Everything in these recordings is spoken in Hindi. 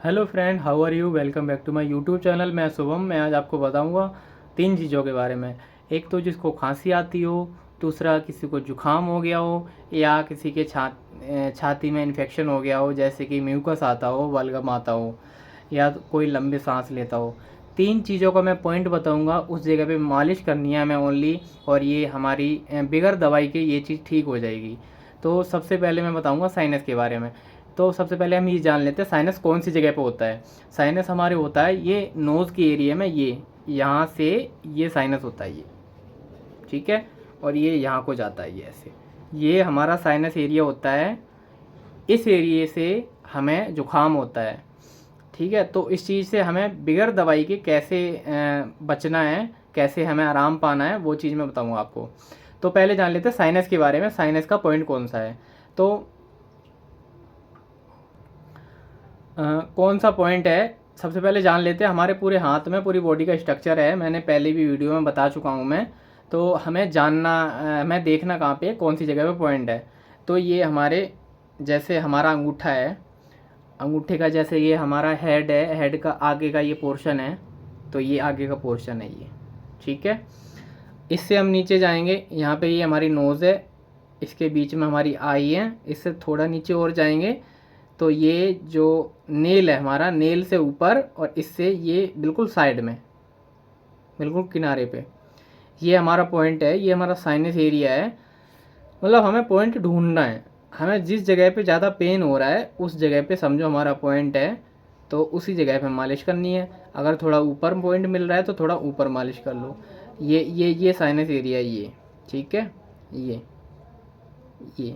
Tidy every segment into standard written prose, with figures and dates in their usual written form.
Hello friend, how are you? Welcome back to my YouTube channel. मैं शुभम। मैं आज आपको बताऊंगा 3 चीज़ों के बारे में। एक तो जिसको खांसी आती हो, दूसरा किसी को जुखाम हो गया हो, या किसी के छाती में इन्फेक्शन हो गया हो, जैसे कि म्यूकस आता हो, बलगम आता हो, या तो कोई लंबे सांस लेता हो। 3 चीज़ों का मैं पॉइंट बताऊंगा, उस जगह पे मालिश करनी है हमें ओनली, और ये हमारी बिगैर दवाई के ये चीज़ ठीक हो जाएगी। तो सबसे पहले मैं बताऊंगा साइनस के बारे में। तो सबसे पहले हम ये जान लेते हैं साइनस कौन सी जगह पे होता है। साइनस हमारे होता है ये नोज़ की एरिया में, ये यहाँ से ये साइनस होता है ये, ठीक है। और ये यहाँ को जाता है ये ऐसे, ये हमारा साइनस एरिया होता है। इस एरिए से हमें जुखाम होता है, ठीक है। तो इस चीज़ से हमें बिगैर दवाई के कैसे बचना है, कैसे हमें आराम पाना है, वो चीज़ मैं बताऊँगा आपको। तो पहले जान लेते हैं साइनस के बारे में, साइनस का पॉइंट कौन सा है। तो कौन सा पॉइंट है, सबसे पहले जान लेते हैं। हमारे पूरे हाथ में पूरी बॉडी का स्ट्रक्चर है, मैंने पहले भी वीडियो में बता चुका हूँ मैं। तो हमें जानना, हमें देखना कहाँ पे कौन सी जगह पे पॉइंट है। तो ये हमारे, जैसे हमारा अंगूठा है, अंगूठे का जैसे ये हमारा हेड है, हेड का आगे का ये पोर्शन है, तो ये आगे का पोर्शन है ये, ठीक है। इससे हम नीचे जाएंगे, यहाँ पे ये हमारी नोज़ है, इसके बीच में हमारी आई है। इससे थोड़ा नीचे और जाएंगे तो ये जो नेल है हमारा, नेल से ऊपर, और इससे ये बिल्कुल साइड में, बिल्कुल किनारे पे, ये हमारा पॉइंट है, ये हमारा साइनस एरिया है। मतलब हमें पॉइंट ढूंढना है, हमें जिस जगह पे ज़्यादा पेन हो रहा है उस जगह पे समझो हमारा पॉइंट है, तो उसी जगह पे मालिश करनी है। अगर थोड़ा ऊपर पॉइंट मिल रहा है तो थोड़ा ऊपर मालिश कर लो। ये साइनस एरिया ये, ठीक है। ये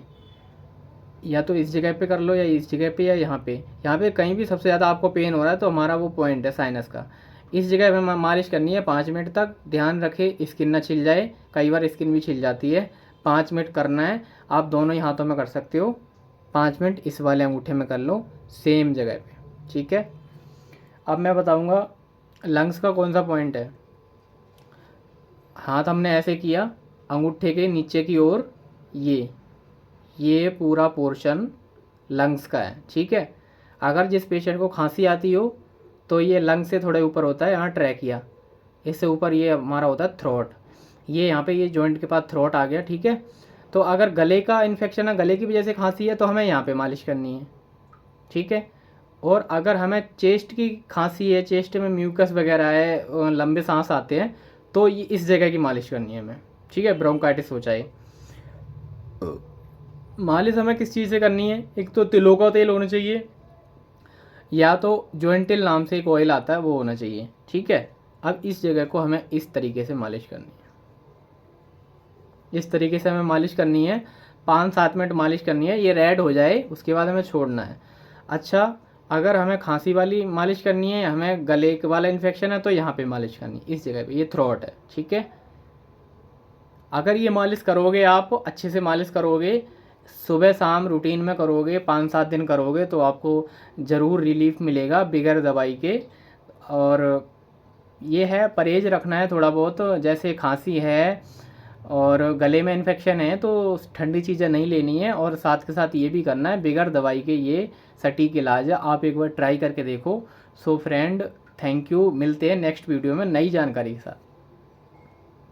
या तो इस जगह पे कर लो, या इस जगह पे, या यहाँ पे कहीं भी सबसे ज़्यादा आपको पेन हो रहा है तो हमारा वो पॉइंट है साइनस का। इस जगह पे मालिश करनी है 5 मिनट तक। ध्यान रखें स्किन ना छिल जाए, कई बार स्किन भी छिल जाती है। 5 मिनट करना है, आप दोनों ही हाथों में कर सकते हो। 5 मिनट इस वाले अंगूठे में कर लो, सेम जगह पे, ठीक है। अब मैं बताऊँगा लंग्स का कौन सा पॉइंट है। हाथ हमने ऐसे किया, अंगूठे के नीचे की ओर, ये पूरा पोर्शन लंग्स का है, ठीक है। अगर जिस पेशेंट को खांसी आती हो तो ये लंग्स से थोड़े ऊपर होता है, यहाँ ट्रैकिया, इससे ऊपर ये हमारा होता है थ्रोट। ये यहाँ पे ये जॉइंट के पास थ्रोट आ गया, ठीक है। तो अगर गले का इन्फेक्शन है, गले की वजह से खांसी है, तो हमें यहाँ पे मालिश करनी है, ठीक है। और अगर हमें चेस्ट की खांसी है, चेस्ट में म्यूकस वगैरह है, लंबे सांस आते हैं, तो ये इस जगह की मालिश करनी है हमें, ठीक है। ब्रोंकाइटिस हो जाए। मालिश हमें किस चीज़ से करनी है, एक तो तिलों का तेल होना चाहिए, या तो जॉइंटिल नाम से एक ऑयल आता है वो होना चाहिए, ठीक है। अब इस जगह को हमें इस तरीके से मालिश करनी है, इस तरीके से हमें मालिश करनी है। 5-7 मिनट मालिश करनी है, ये रेड हो जाए उसके बाद हमें छोड़ना है। अच्छा, अगर हमें खांसी वाली मालिश करनी है, हमें गले वाला इन्फेक्शन है, तो यहाँ पे मालिश करनी है, इस जगह पे, ये थ्रोट है, ठीक है। अगर ये मालिश करोगे, आप अच्छे से मालिश करोगे, सुबह शाम रूटीन में करोगे, 5-7 दिन करोगे, तो आपको ज़रूर रिलीफ मिलेगा बिगैर दवाई के। और ये है, परहेज रखना है थोड़ा बहुत, जैसे खांसी है और गले में इन्फेक्शन है तो ठंडी चीज़ें नहीं लेनी है, और साथ के साथ ये भी करना है, बिगैर दवाई के ये सटीक इलाज है, आप एक बार ट्राई करके देखो। सो फ्रेंड, थैंक यू, मिलते हैं नेक्स्ट वीडियो में नई जानकारी के साथ।